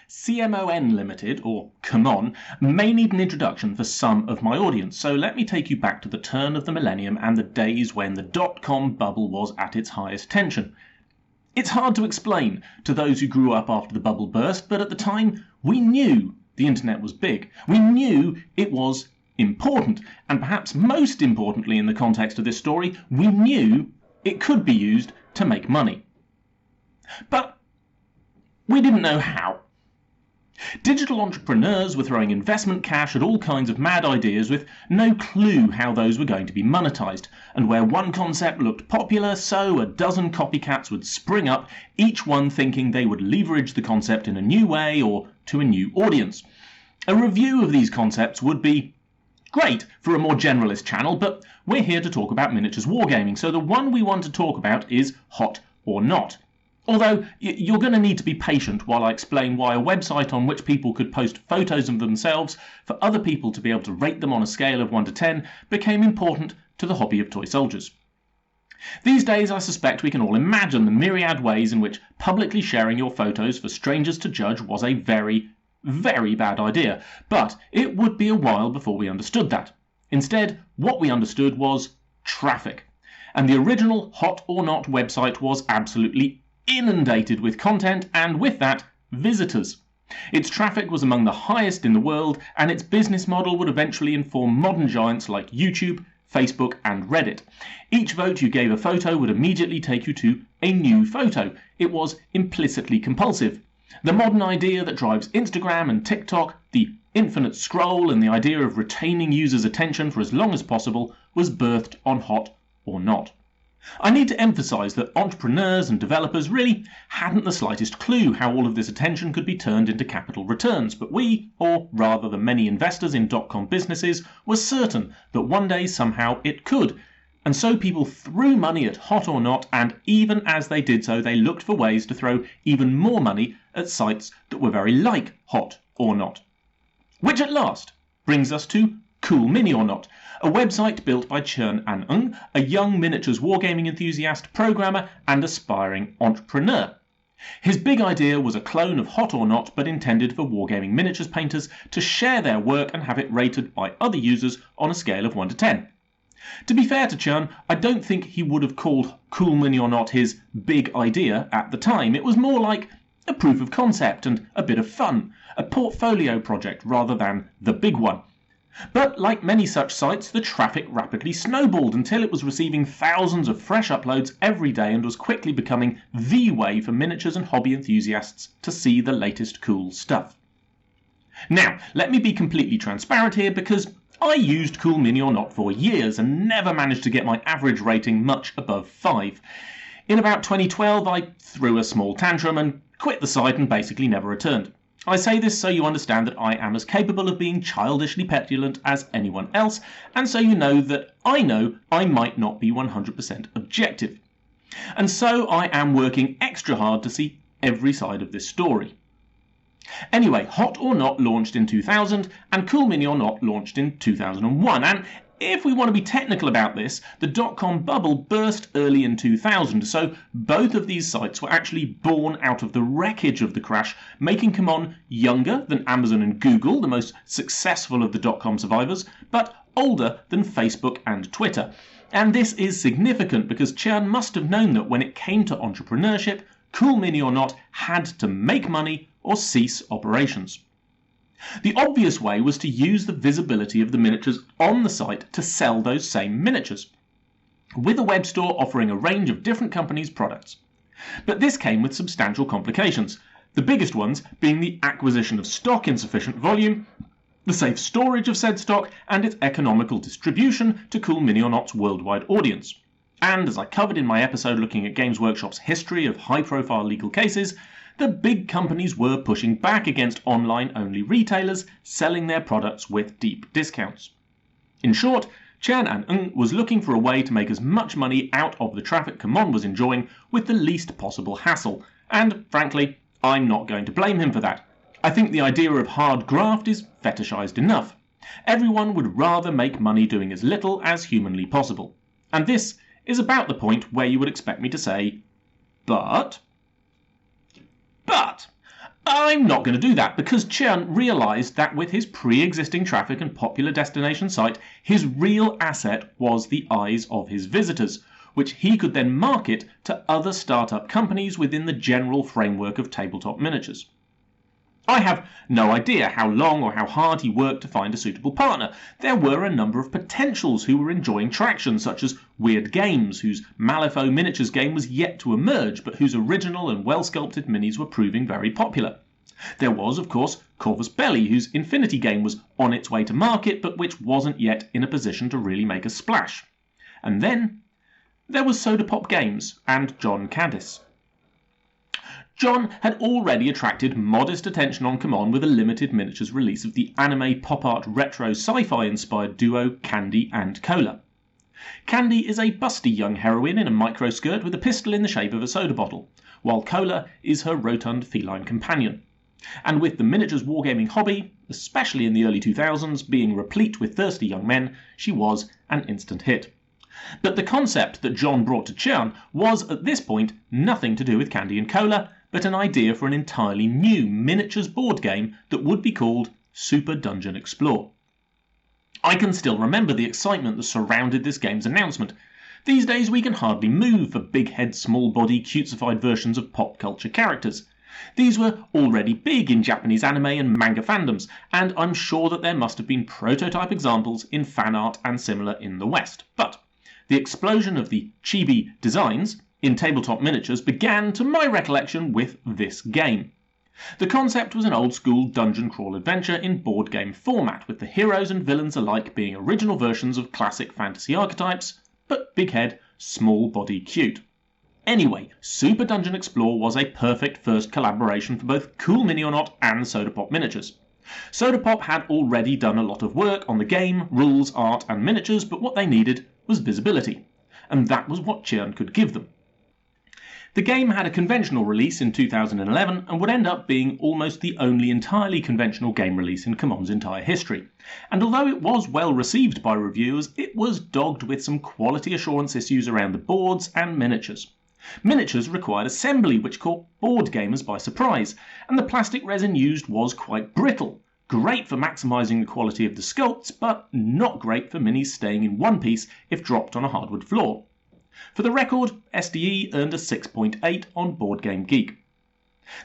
CMON Limited, or CMON, may need an introduction for some of my audience, so let me take you back to the turn of the millennium and the days when the dot-com bubble was at its highest tension. It's hard to explain to those who grew up after the bubble burst, but at the time we knew the internet was big. We knew it was important, and perhaps most importantly in the context of this story, we knew it could be used to make money. But we didn't know how. Digital entrepreneurs were throwing investment cash at all kinds of mad ideas with no clue how those were going to be monetized, and where one concept looked popular, so a dozen copycats would spring up, each one thinking they would leverage the concept in a new way or to a new audience. A review of these concepts would be great for a more generalist channel, but we're here to talk about miniatures wargaming, so the one we want to talk about is Hot or Not. Although you're going to need to be patient while I explain why a website on which people could post photos of themselves for other people to be able to rate them on a scale of 1 to 10 became important to the hobby of toy soldiers. These days I suspect we can all imagine the myriad ways in which publicly sharing your photos for strangers to judge was a very, very bad idea, but it would be a while before we understood that. Instead, what we understood was traffic. And the original Hot or Not website was absolutely inundated with content, and with that, visitors. Its traffic was among the highest in the world, and its business model would eventually inform modern giants like YouTube, Facebook, and Reddit. Each vote you gave a photo would immediately take you to a new photo. It was implicitly compulsive. The modern idea that drives Instagram and TikTok, the infinite scroll, and the idea of retaining users' attention for as long as possible was birthed on Hot or Not. I need to emphasize that entrepreneurs and developers really hadn't the slightest clue how all of this attention could be turned into capital returns, but we, or rather the many investors in dot-com businesses, were certain that one day somehow it could. And so people threw money at Hot or Not, and even as they did so, they looked for ways to throw even more money at sites that were very like Hot or Not. Which at last brings us to Cool Mini or Not, a website built by Chen An-ung, a young miniatures wargaming enthusiast, programmer, and aspiring entrepreneur. His big idea was a clone of Hot or Not, but intended for wargaming miniatures painters to share their work and have it rated by other users on a scale of 1 to 10. To be fair to Chen, I don't think he would have called Cool Mini or Not his big idea at the time. It was more like a proof of concept and a bit of fun, a portfolio project rather than the big one. But like many such sites, the traffic rapidly snowballed until it was receiving thousands of fresh uploads every day and was quickly becoming the way for miniatures and hobby enthusiasts to see the latest cool stuff. Now, let me be completely transparent here, because I used Cool Mini or Not for years and never managed to get my average rating much above 5. In about 2012, I threw a small tantrum and quit the site and basically never returned. I say this so you understand that I am as capable of being childishly petulant as anyone else, and so you know that I know I might not be 100% objective. And so I am working extra hard to see every side of this story. Anyway, Hot or Not launched in 2000, and Cool Mini or Not launched in 2001, and if we want to be technical about this, the dot-com bubble burst early in 2000, so both of these sites were actually born out of the wreckage of the crash, making CMON younger than Amazon and Google, the most successful of the dot-com survivors, but older than Facebook and Twitter. And this is significant because Chen must have known that when it came to entrepreneurship, Cool Mini or Not had to make money or cease operations. The obvious way was to use the visibility of the miniatures on the site to sell those same miniatures, with a web store offering a range of different companies' products. But this came with substantial complications, the biggest ones being the acquisition of stock in sufficient volume, the safe storage of said stock, and its economical distribution to Cool Mini or Not's worldwide audience. And as I covered in my episode looking at Games Workshop's history of high-profile legal cases, the big companies were pushing back against online-only retailers selling their products with deep discounts. In short, Chen An-ung was looking for a way to make as much money out of the traffic CMON was enjoying with the least possible hassle, and frankly, I'm not going to blame him for that. I think the idea of hard graft is fetishized enough. Everyone would rather make money doing as little as humanly possible. And this is about the point where you would expect me to say, But, I'm not going to do that because Chern realised that with his pre-existing traffic and popular destination site, his real asset was the eyes of his visitors, which he could then market to other startup companies within the general framework of tabletop miniatures. I have no idea how long or how hard he worked to find a suitable partner. There were a number of potentials who were enjoying traction, such as Weird Games, whose Malifaux miniatures game was yet to emerge, but whose original and well-sculpted minis were proving very popular. There was, of course, Corvus Belli, whose Infinity game was on its way to market, but which wasn't yet in a position to really make a splash. And then there was Soda Pop Games and John Caddis. John had already attracted modest attention on CMON with a limited miniatures release of the anime pop art retro sci-fi inspired duo Candy and Cola. Candy is a busty young heroine in a microskirt with a pistol in the shape of a soda bottle, while Cola is her rotund feline companion. And with the miniatures wargaming hobby, especially in the early 2000s, being replete with thirsty young men, she was an instant hit. But the concept that John brought to Chern was at this point nothing to do with Candy and Cola, but an idea for an entirely new miniatures board game that would be called Super Dungeon Explore. I can still remember the excitement that surrounded this game's announcement. These days we can hardly move for big head, small body, cutesified versions of pop culture characters. These were already big in Japanese anime and manga fandoms, and I'm sure that there must have been prototype examples in fan art and similar in the West. But the explosion of the chibi designs in tabletop miniatures began, to my recollection, with this game. The concept was an old-school dungeon crawl adventure in board game format, with the heroes and villains alike being original versions of classic fantasy archetypes, but big head, small body cute. Anyway, Super Dungeon Explore was a perfect first collaboration for both Cool Mini or Not and Soda Pop Miniatures. Soda Pop had already done a lot of work on the game, rules, art and miniatures, but what they needed was visibility, and that was what Chern could give them. The game had a conventional release in 2011 and would end up being almost the only entirely conventional game release in CMON's entire history. And although it was well received by reviewers, it was dogged with some quality assurance issues around the boards and miniatures. Miniatures required assembly, which caught board gamers by surprise, and the plastic resin used was quite brittle. Great for maximising the quality of the sculpts, but not great for minis staying in one piece if dropped on a hardwood floor. For the record, SDE earned a 6.8 on Board Game Geek.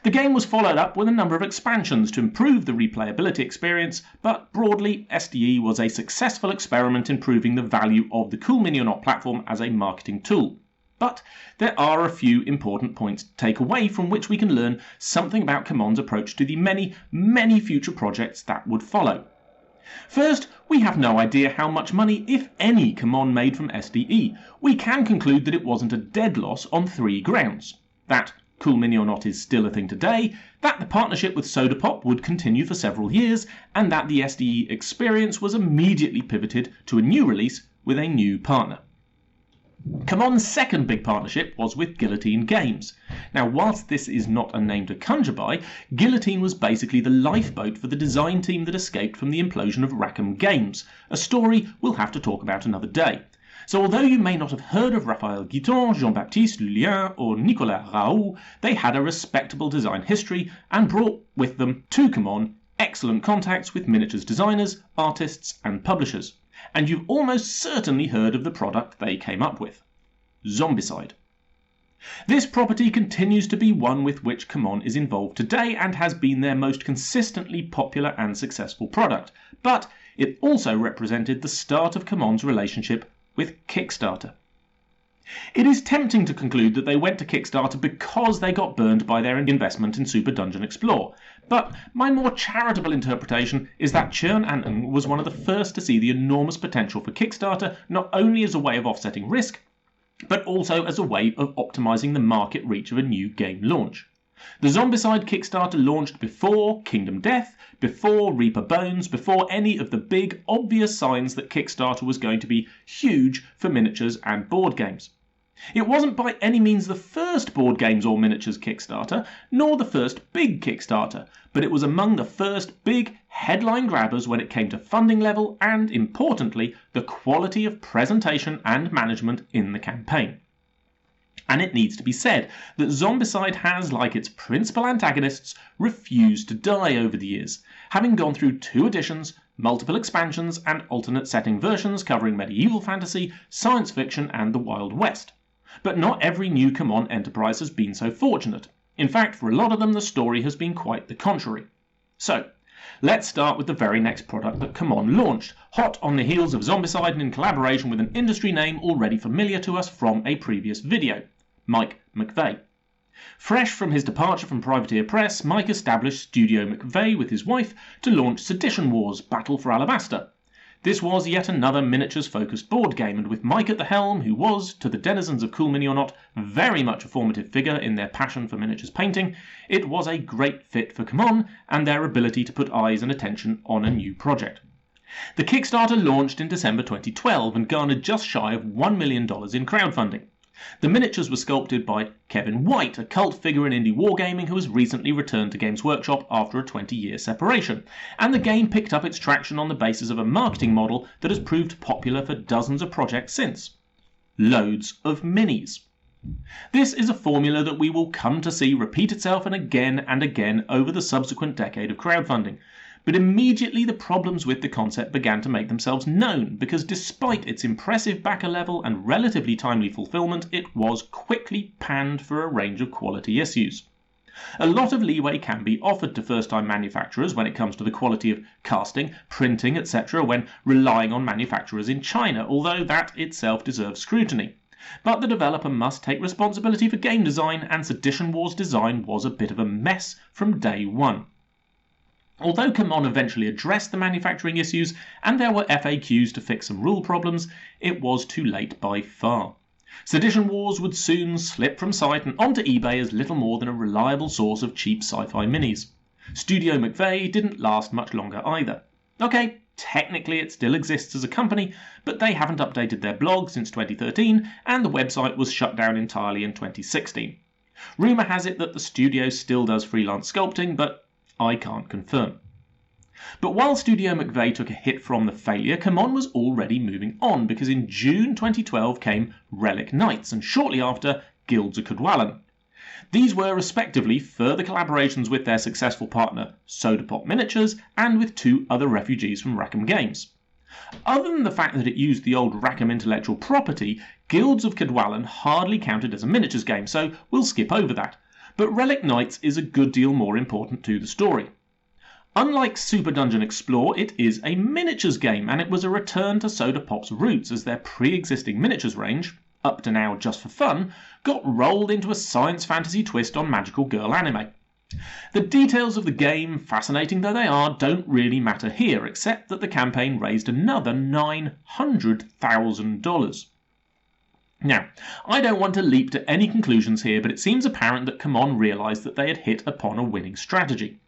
The game was followed up with a number of expansions to improve the replayability experience, but broadly, SDE was a successful experiment in proving the value of the Cool Mini or Not platform as a marketing tool. But there are a few important points to take away from which we can learn something about CMON's approach to the many, many future projects that would follow. First, we have no idea how much money, if any, CMON made from SDE. We can conclude that it wasn't a dead loss on three grounds. That Cool Mini or Not is still a thing today, that the partnership with Soda Pop would continue for several years, and that the SDE experience was immediately pivoted to a new release with a new partner. CMON's second big partnership was with Guillotine Games. Now, whilst this is not a name to conjure by, Guillotine was basically the lifeboat for the design team that escaped from the implosion of Rackham Games, a story we'll have to talk about another day. So although you may not have heard of Raphaël Guiton, Jean-Baptiste Lulien or Nicolas Raoult, they had a respectable design history and brought with them to CMON excellent contacts with miniatures designers, artists and publishers. And you've almost certainly heard of the product they came up with, Zombicide. This property continues to be one with which CMON is involved today and has been their most consistently popular and successful product, but it also represented the start of CMON's relationship with Kickstarter. It is tempting to conclude that they went to Kickstarter because they got burned by their investment in Super Dungeon Explore, but my more charitable interpretation is that Chern was one of the first to see the enormous potential for Kickstarter, not only as a way of offsetting risk, but also as a way of optimising the market reach of a new game launch. The Zombicide Kickstarter launched before Kingdom Death, before Reaper Bones, before any of the big, obvious signs that Kickstarter was going to be huge for miniatures and board games. It wasn't by any means the first board games or miniatures Kickstarter, nor the first big Kickstarter, but it was among the first big headline grabbers when it came to funding level and, importantly, the quality of presentation and management in the campaign. And it needs to be said that Zombicide has, like its principal antagonists, refused to die over the years, having gone through 2 editions, multiple expansions, and alternate setting versions covering medieval fantasy, science fiction, and the Wild West. But not every new CMON enterprise has been so fortunate. In fact, for a lot of them, the story has been quite the contrary. So, let's start with the very next product that CMON launched, hot on the heels of Zombicide and in collaboration with an industry name already familiar to us from a previous video, Mike McVeigh. Fresh from his departure from Privateer Press, Mike established Studio McVeigh with his wife to launch Sedition Wars: Battle for Alabasta. This was yet another miniatures-focused board game, and with Mike at the helm, who was, to the denizens of Cool Mini or Not, very much a formative figure in their passion for miniatures painting, it was a great fit for CMON and their ability to put eyes and attention on a new project. The Kickstarter launched in December 2012 and garnered just shy of $1 million in crowdfunding. The miniatures were sculpted by Kevin White, a cult figure in indie wargaming who has recently returned to Games Workshop after a 20-year separation, and the game picked up its traction on the basis of a marketing model that has proved popular for dozens of projects since. Loads of minis. This is a formula that we will come to see repeat itself and again over the subsequent decade of crowdfunding. But immediately the problems with the concept began to make themselves known, because despite its impressive backer level and relatively timely fulfillment, it was quickly panned for a range of quality issues. A lot of leeway can be offered to first-time manufacturers when it comes to the quality of casting, printing, etc. when relying on manufacturers in China, although that itself deserves scrutiny. But the developer must take responsibility for game design, and Sedition Wars' design was a bit of a mess from day one. Although CMON eventually addressed the manufacturing issues and there were FAQs to fix some rule problems, it was too late by far. Sedition Wars would soon slip from sight and onto eBay as little more than a reliable source of cheap sci-fi minis. Studio McVeigh didn't last much longer either. Okay, technically it still exists as a company, but they haven't updated their blog since 2013 and the website was shut down entirely in 2016. Rumour has it that the studio still does freelance sculpting, but I can't confirm. But while Studio McVeigh took a hit from the failure, CMON was already moving on, because in June 2012 came Relic Knights and shortly after Guilds of Cadwallon. These were respectively further collaborations with their successful partner Soda Pop Miniatures and with 2 other refugees from Rackham Games. Other than the fact that it used the old Rackham intellectual property, Guilds of Cadwallon hardly counted as a miniatures game, so we'll skip over that. But Relic Knights is a good deal more important to the story. Unlike Super Dungeon Explore, it is a miniatures game, and it was a return to Soda Pop's roots as their pre-existing miniatures range, up to now just for fun, got rolled into a science fantasy twist on magical girl anime. The details of the game, fascinating though they are, don't really matter here, except that the campaign raised another $900,000. Now, I don't want to leap to any conclusions here, but it seems apparent that CMON realised that they had hit upon a winning strategy.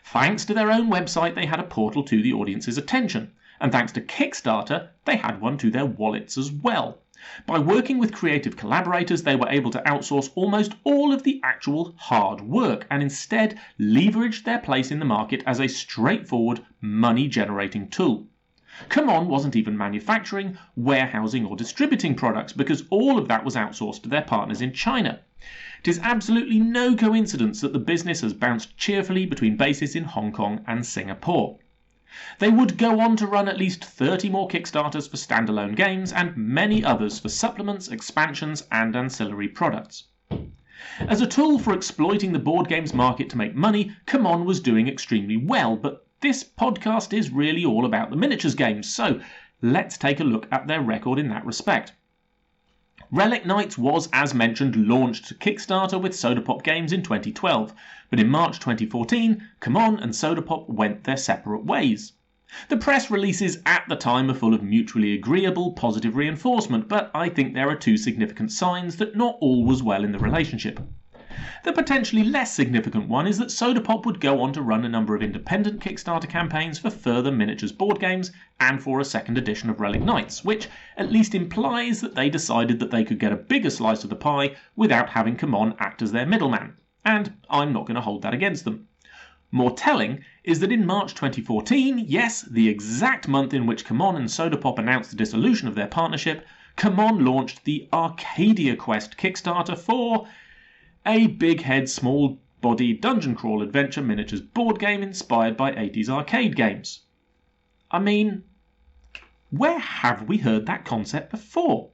Thanks to their own website, they had a portal to the audience's attention, and thanks to Kickstarter, they had one to their wallets as well. By working with creative collaborators, they were able to outsource almost all of the actual hard work, and instead leveraged their place in the market as a straightforward money-generating tool. CMON wasn't even manufacturing, warehousing or distributing products, because all of that was outsourced to their partners in China. It is absolutely no coincidence that the business has bounced cheerfully between bases in Hong Kong and Singapore. They would go on to run at least 30 more Kickstarters for standalone games and many others for supplements, expansions and ancillary products. As a tool for exploiting the board games market to make money, CMON was doing extremely well, but this podcast is really all about the miniatures games, so let's take a look at their record in that respect. Relic Knights was, as mentioned, launched to Kickstarter with Soda Pop Games in 2012, but in March 2014, CMON and Soda Pop went their separate ways. The press releases at the time are full of mutually agreeable, positive reinforcement, but I think there are 2 significant signs that not all was well in the relationship. The potentially less significant one is that Soda Pop would go on to run a number of independent Kickstarter campaigns for further miniatures board games and for a second edition of Relic Knights, which at least implies that they decided that they could get a bigger slice of the pie without having CMON act as their middleman, and I'm not going to hold that against them. More telling is that in March 2014, yes, the exact month in which CMON and Soda Pop announced the dissolution of their partnership, CMON launched the Arcadia Quest Kickstarter for a big head, small body dungeon crawl adventure miniatures board game inspired by 80s arcade games. I mean, where have we heard that concept before?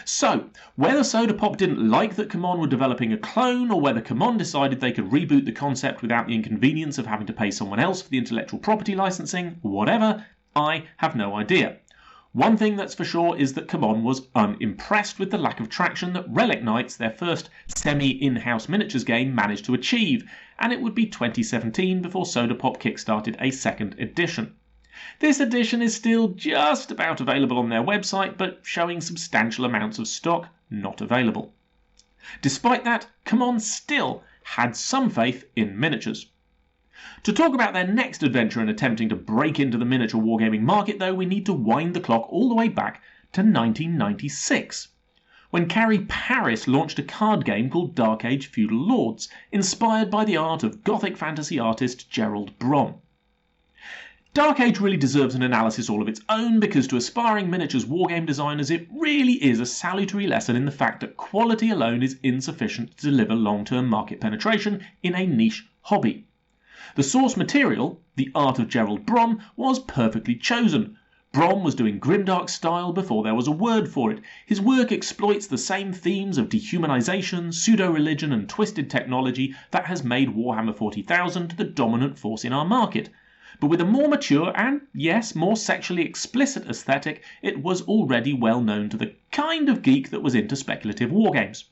So, whether Soda Pop didn't like that CMON were developing a clone, or whether CMON decided they could reboot the concept without the inconvenience of having to pay someone else for the intellectual property licensing, whatever, I have no idea. One thing that's for sure is that CMON was unimpressed with the lack of traction that Relic Knights, their first semi-in-house miniatures game, managed to achieve, and it would be 2017 before Soda Pop kickstarted a second edition. This edition is still just about available on their website, but showing substantial amounts of stock not available. Despite that, CMON still had some faith in miniatures. To talk about their next adventure in attempting to break into the miniature wargaming market, though, we need to wind the clock all the way back to 1996, when Carrie Paris launched a card game called Dark Age Feudal Lords, inspired by the art of Gothic fantasy artist Gerald Brom. Dark Age really deserves an analysis all of its own, because to aspiring miniatures wargame designers it really is a salutary lesson in the fact that quality alone is insufficient to deliver long-term market penetration in a niche hobby. The source material, the art of Gerald Brom, was perfectly chosen. Brom was doing grimdark style before there was a word for it. His work exploits the same themes of dehumanization, pseudo-religion and twisted technology that has made Warhammer 40,000 the dominant force in our market. But with a more mature and, yes, more sexually explicit aesthetic, it was already well known to the kind of geek that was into speculative wargames.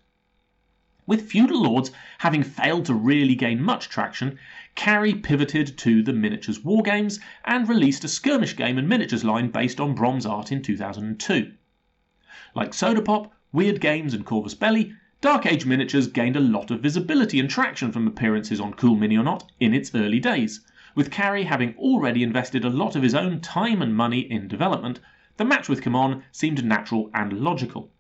With Feudal Lords having failed to really gain much traction, Carrie pivoted to the miniatures wargames and released a skirmish game and miniatures line based on Brom's art in 2002. Like Soda Pop, Weird Games and Corvus Belli, Dark Age Miniatures gained a lot of visibility and traction from appearances on Cool Mini or Not in its early days. With Carrie having already invested a lot of his own time and money in development, the match with CMON seemed natural and logical.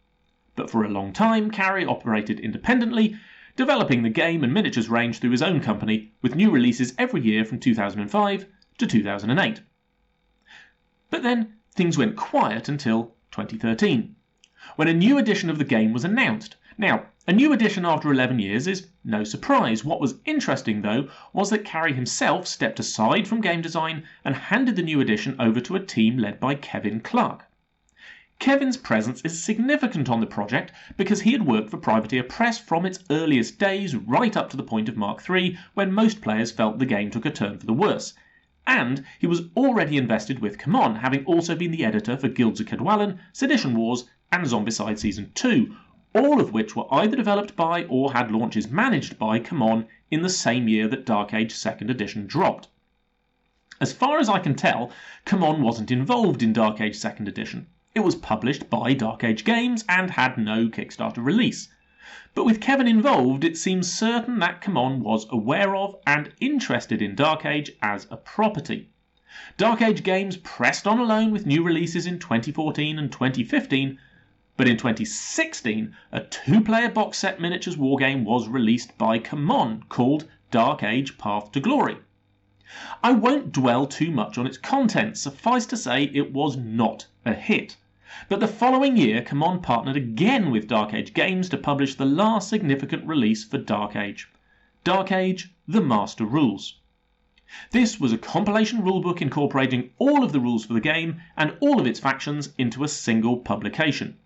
But for a long time, Carrie operated independently, developing the game and miniatures range through his own company, with new releases every year from 2005 to 2008. But then things went quiet until 2013, when a new edition of the game was announced. Now, a new edition after 11 years is no surprise. What was interesting, though, was that Carrie himself stepped aside from game design and handed the new edition over to a team led by Kevin Clark. Kevin's presence is significant on the project because he had worked for Privateer Press from its earliest days right up to the point of Mark III, when most players felt the game took a turn for the worse. And he was already invested with CMON, having also been the editor for Guilds of Cadwallon, Sedition Wars and Zombicide Season 2, all of which were either developed by or had launches managed by CMON in the same year that Dark Age 2nd Edition dropped. As far as I can tell, CMON wasn't involved in Dark Age 2nd Edition. It was published by Dark Age Games and had no Kickstarter release. But with Kevin involved, it seems certain that CMON was aware of and interested in Dark Age as a property. Dark Age Games pressed on alone with new releases in 2014 and 2015, but in 2016, a two-player box set miniatures wargame was released by CMON called Dark Age Path to Glory. I won't dwell too much on its content, suffice to say it was not a hit. But the following year, CMON partnered again with Dark Age Games to publish the last significant release for Dark Age, The Master Rules. This was a compilation rulebook incorporating all of the rules for the game and all of its factions into a single publication.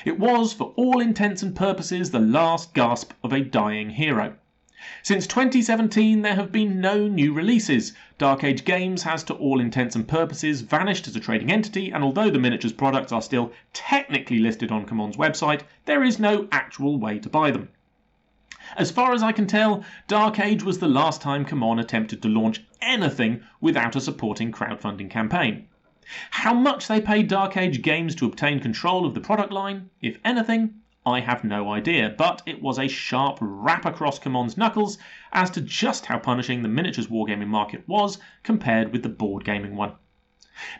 It was, for all intents and purposes, the last gasp of a dying hero. Since 2017 there have been no new releases. Dark Age Games has to all intents and purposes vanished as a trading entity, and although the miniatures products are still technically listed on CMON's website, there is no actual way to buy them. As far as I can tell, Dark Age was the last time CMON attempted to launch anything without a supporting crowdfunding campaign. How much they paid Dark Age Games to obtain control of the product line, if anything, I have no idea, but it was a sharp rap across CMON's knuckles as to just how punishing the miniatures wargaming market was compared with the board gaming one.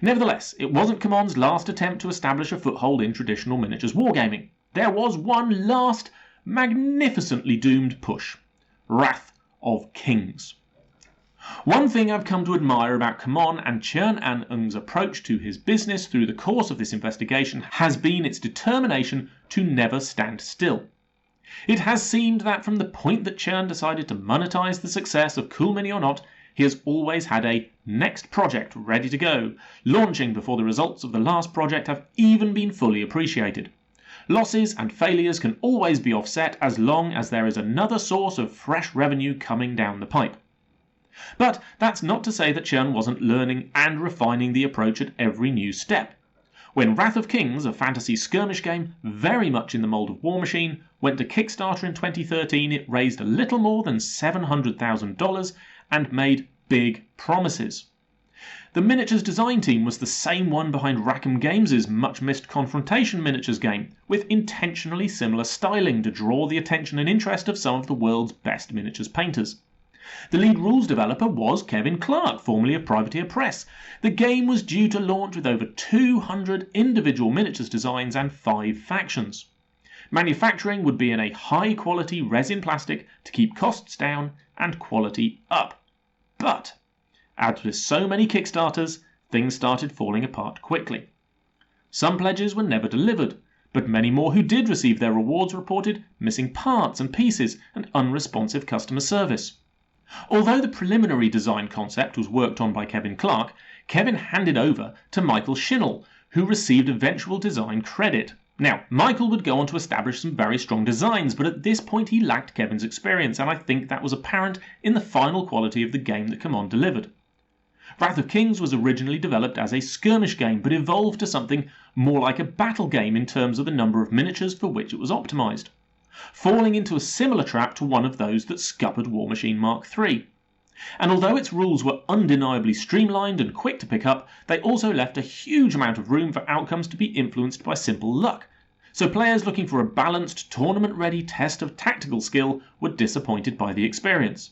Nevertheless, it wasn't CMON's last attempt to establish a foothold in traditional miniatures wargaming. There was one last, magnificently doomed push: Wrath of Kings. One thing I've come to admire about CMON and Chern and Ng's approach to his business through the course of this investigation has been its determination to never stand still. It has seemed that from the point that Chern decided to monetize the success of Cool Mini or Not, he has always had a next project ready to go, launching before the results of the last project have even been fully appreciated. Losses and failures can always be offset as long as there is another source of fresh revenue coming down the pipe. But that's not to say that Chern wasn't learning and refining the approach at every new step. When Wrath of Kings, a fantasy skirmish game very much in the mould of War Machine, went to Kickstarter in 2013, it raised a little more than $700,000 and made big promises. The miniatures design team was the same one behind Rackham Games' much-missed Confrontation miniatures game, with intentionally similar styling to draw the attention and interest of some of the world's best miniatures painters. The lead rules developer was Kevin Clark, formerly of Privateer Press. The game was due to launch with over 200 individual miniatures designs and 5 factions. Manufacturing would be in a high-quality resin plastic to keep costs down and quality up. But, as with so many Kickstarters, things started falling apart quickly. Some pledges were never delivered, but many more who did receive their rewards reported missing parts and pieces and unresponsive customer service. Although the preliminary design concept was worked on by Kevin Clark, Kevin handed over to Michael Schinnell, who received eventual design credit. Now, Michael would go on to establish some very strong designs, but at this point he lacked Kevin's experience, and I think that was apparent in the final quality of the game that CMON delivered. Wrath of Kings was originally developed as a skirmish game, but evolved to something more like a battle game in terms of the number of miniatures for which it was optimized, falling into a similar trap to one of those that scuppered War Machine Mark III. And although its rules were undeniably streamlined and quick to pick up, they also left a huge amount of room for outcomes to be influenced by simple luck. So players looking for a balanced, tournament-ready test of tactical skill were disappointed by the experience.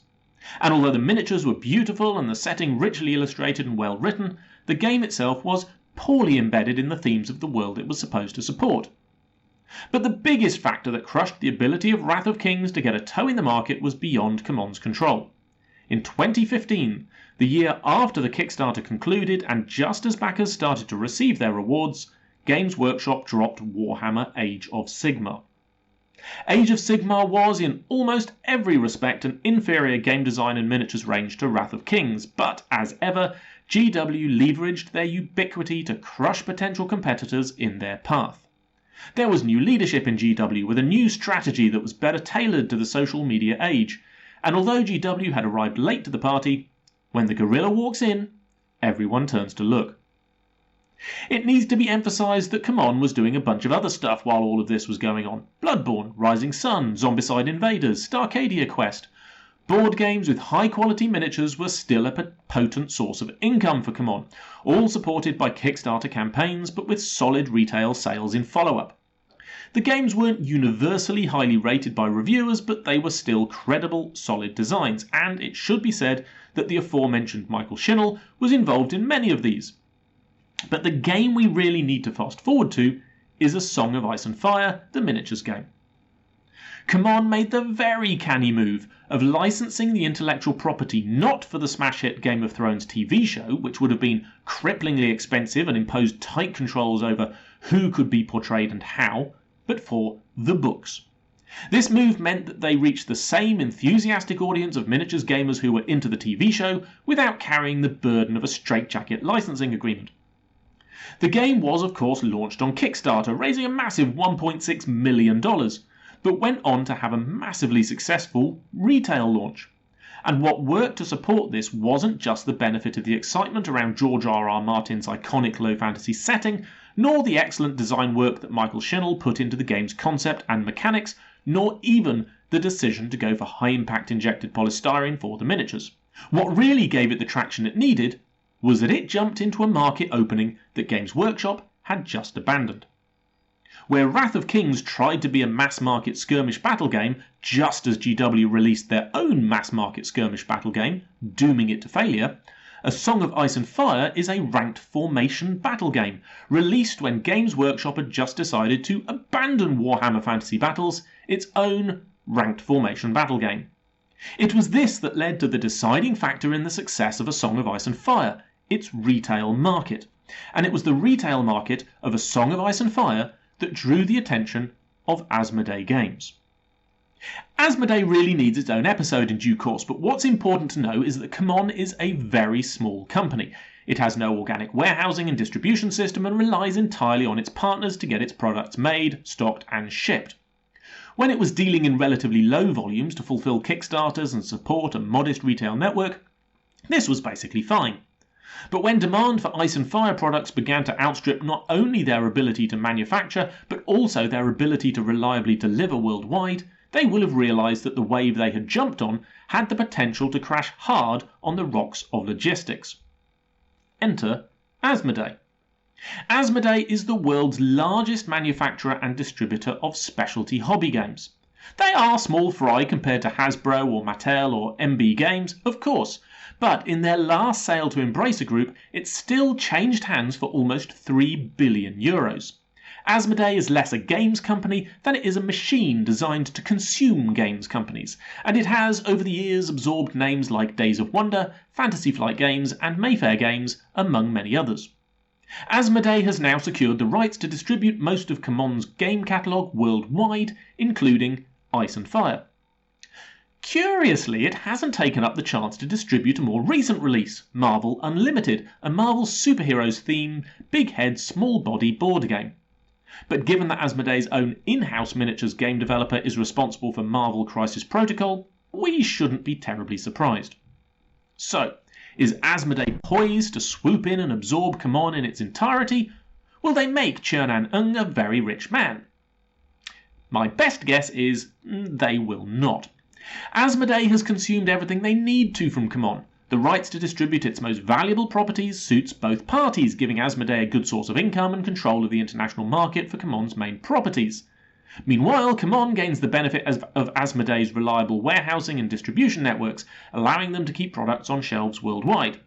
And although the miniatures were beautiful and the setting richly illustrated and well written, the game itself was poorly embedded in the themes of the world it was supposed to support. But the biggest factor that crushed the ability of Wrath of Kings to get a toe in the market was beyond CMON's control. In 2015, the year after the Kickstarter concluded and just as backers started to receive their rewards, Games Workshop dropped Warhammer Age of Sigmar. Age of Sigmar was, in almost every respect, an inferior game design and miniatures range to Wrath of Kings, but, as ever, GW leveraged their ubiquity to crush potential competitors in their path. There was new leadership in GW with a new strategy that was better tailored to the social media age, and although GW had arrived late to the party, when the gorilla walks in, everyone turns to look. It needs to be emphasised that CMON was doing a bunch of other stuff while all of this was going on. Bloodborne, Rising Sun, Zombicide Invaders, Starcadia Quest. Board games with high-quality miniatures were still a potent source of income for CMON, all supported by Kickstarter campaigns but with solid retail sales in follow-up. The games weren't universally highly rated by reviewers, but they were still credible, solid designs, and it should be said that the aforementioned Michael Schinnell was involved in many of these. But the game we really need to fast forward to is A Song of Ice and Fire, the miniatures game. CMON made the very canny move of licensing the intellectual property not for the smash hit Game of Thrones TV show, which would have been cripplingly expensive and imposed tight controls over who could be portrayed and how, but for the books. This move meant that they reached the same enthusiastic audience of miniatures gamers who were into the TV show without carrying the burden of a straitjacket licensing agreement. The game was of course launched on Kickstarter, raising a massive $1.6 million, but went on to have a massively successful retail launch. And what worked to support this wasn't just the benefit of the excitement around George R.R. Martin's iconic low fantasy setting, nor the excellent design work that Michael Schinnell put into the game's concept and mechanics, nor even the decision to go for high-impact injected polystyrene for the miniatures. What really gave it the traction it needed was that it jumped into a market opening that Games Workshop had just abandoned. Where Wrath of Kings tried to be a mass-market skirmish battle game just as GW released their own mass-market skirmish battle game, dooming it to failure, A Song of Ice and Fire is a ranked formation battle game, released when Games Workshop had just decided to abandon Warhammer Fantasy Battles, its own ranked formation battle game. It was this that led to the deciding factor in the success of A Song of Ice and Fire, its retail market. And it was the retail market of A Song of Ice and Fire that drew the attention of Asmodee Games. Asmodee really needs its own episode in due course, but what's important to know is that CMON is a very small company. It has no organic warehousing and distribution system and relies entirely on its partners to get its products made, stocked and shipped. When it was dealing in relatively low volumes to fulfill Kickstarters and support a modest retail network, this was basically fine. But when demand for Ice and Fire products began to outstrip not only their ability to manufacture, but also their ability to reliably deliver worldwide, they will have realised that the wave they had jumped on had the potential to crash hard on the rocks of logistics. Enter Asmodee. Asmodee is the world's largest manufacturer and distributor of specialty hobby games. They are small fry compared to Hasbro or Mattel or MB Games, of course, but in their last sale to Embracer Group, it still changed hands for almost €3 billion. Asmodee is less a games company than it is a machine designed to consume games companies, and it has over the years absorbed names like Days of Wonder, Fantasy Flight Games and Mayfair Games, among many others. Asmodee has now secured the rights to distribute most of CMON's game catalogue worldwide, including Ice and Fire. Curiously, it hasn't taken up the chance to distribute a more recent release, Marvel Unlimited, a Marvel superheroes themed, big head, small body board game. But given that Asmodee's own in-house miniatures game developer is responsible for Marvel Crisis Protocol, we shouldn't be terribly surprised. So, is Asmodee poised to swoop in and absorb CMON in its entirety? Will they make Chernan Ung a very rich man? My best guess is they will not. Asmodee has consumed everything they need to from CMON. The rights to distribute its most valuable properties suits both parties, giving Asmodee a good source of income and control of the international market for CMON's main properties. Meanwhile, CMON gains the benefit of Asmodee's reliable warehousing and distribution networks, allowing them to keep products on shelves worldwide.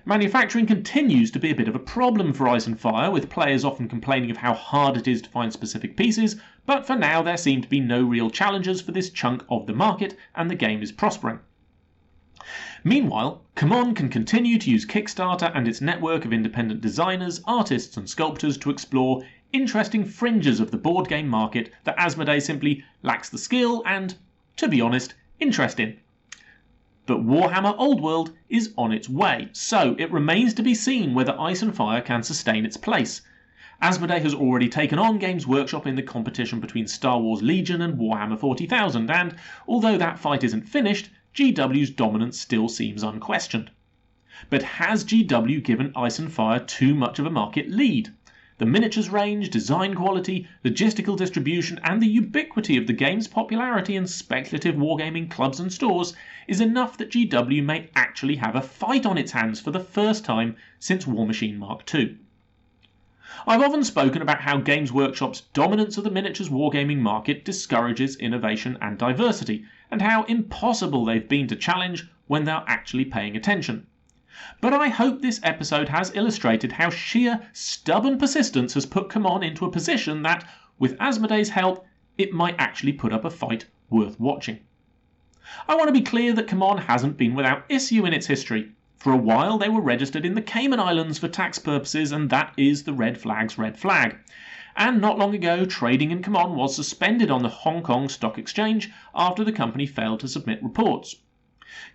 Manufacturing continues to be a bit of a problem for Ice and Fire, with players often complaining of how hard it is to find specific pieces, but for now there seem to be no real challenges for this chunk of the market, and the game is prospering. Meanwhile, CMON can continue to use Kickstarter and its network of independent designers, artists and sculptors to explore interesting fringes of the board game market that Asmodee simply lacks the skill and, to be honest, interest in. But Warhammer Old World is on its way, so it remains to be seen whether Ice and Fire can sustain its place. Asmodee has already taken on Games Workshop in the competition between Star Wars Legion and Warhammer 40,000, and although that fight isn't finished, GW's dominance still seems unquestioned. But has GW given Ice and Fire too much of a market lead? The miniatures range, design quality, logistical distribution and the ubiquity of the game's popularity in speculative wargaming clubs and stores is enough that GW may actually have a fight on its hands for the first time since War Machine Mark II. I've often spoken about how Games Workshop's dominance of the miniatures wargaming market discourages innovation and diversity, and how impossible they've been to challenge when they're actually paying attention. But I hope this episode has illustrated how sheer stubborn persistence has put CMON into a position that, with Asmodee's help, it might actually put up a fight worth watching. I want to be clear that CMON hasn't been without issue in its history. For a while they were registered in the Cayman Islands for tax purposes, and that is the red flag's red flag. And not long ago, trading in CMON was suspended on the Hong Kong Stock Exchange after the company failed to submit reports.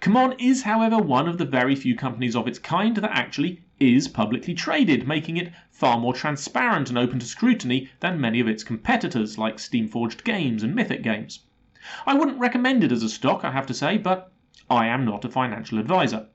CMON is, however, one of the very few companies of its kind that actually is publicly traded, making it far more transparent and open to scrutiny than many of its competitors like Steamforged Games and Mythic Games. I wouldn't recommend it as a stock, I have to say, but I am not a financial advisor.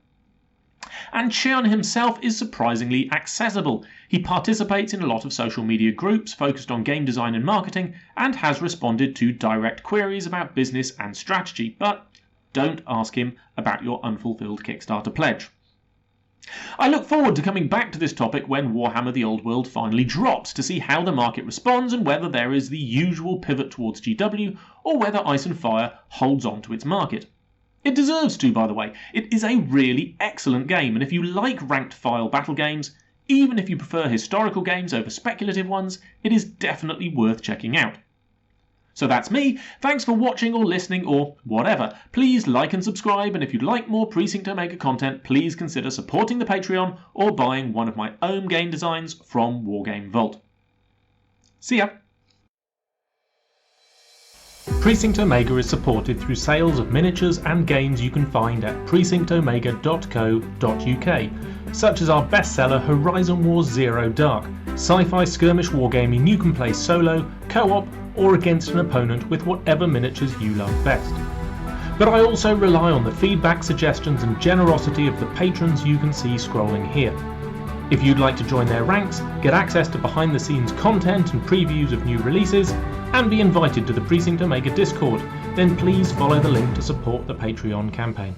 And Cheon himself is surprisingly accessible. He participates in a lot of social media groups focused on game design and marketing, and has responded to direct queries about business and strategy, but don't ask him about your unfulfilled Kickstarter pledge. I look forward to coming back to this topic when Warhammer the Old World finally drops, to see how the market responds and whether there is the usual pivot towards GW or whether Ice and Fire holds on to its market. It deserves to, by the way. It is a really excellent game, and if you like ranked file battle games, even if you prefer historical games over speculative ones, it is definitely worth checking out. So that's me. Thanks for watching or listening or whatever. Please like and subscribe, and if you'd like more Precinct Omega content, please consider supporting the Patreon or buying one of my own game designs from Wargame Vault. See ya! Precinct Omega is supported through sales of miniatures and games you can find at precinctomega.co.uk, such as our bestseller Horizon Wars Zero Dark, sci-fi skirmish wargaming you can play solo, co-op, or against an opponent with whatever miniatures you love best. But I also rely on the feedback, suggestions and generosity of the patrons you can see scrolling here. If you'd like to join their ranks, get access to behind the scenes content and previews of new releases, and be invited to the Precinct Omega Discord, then please follow the link to support the Patreon campaign.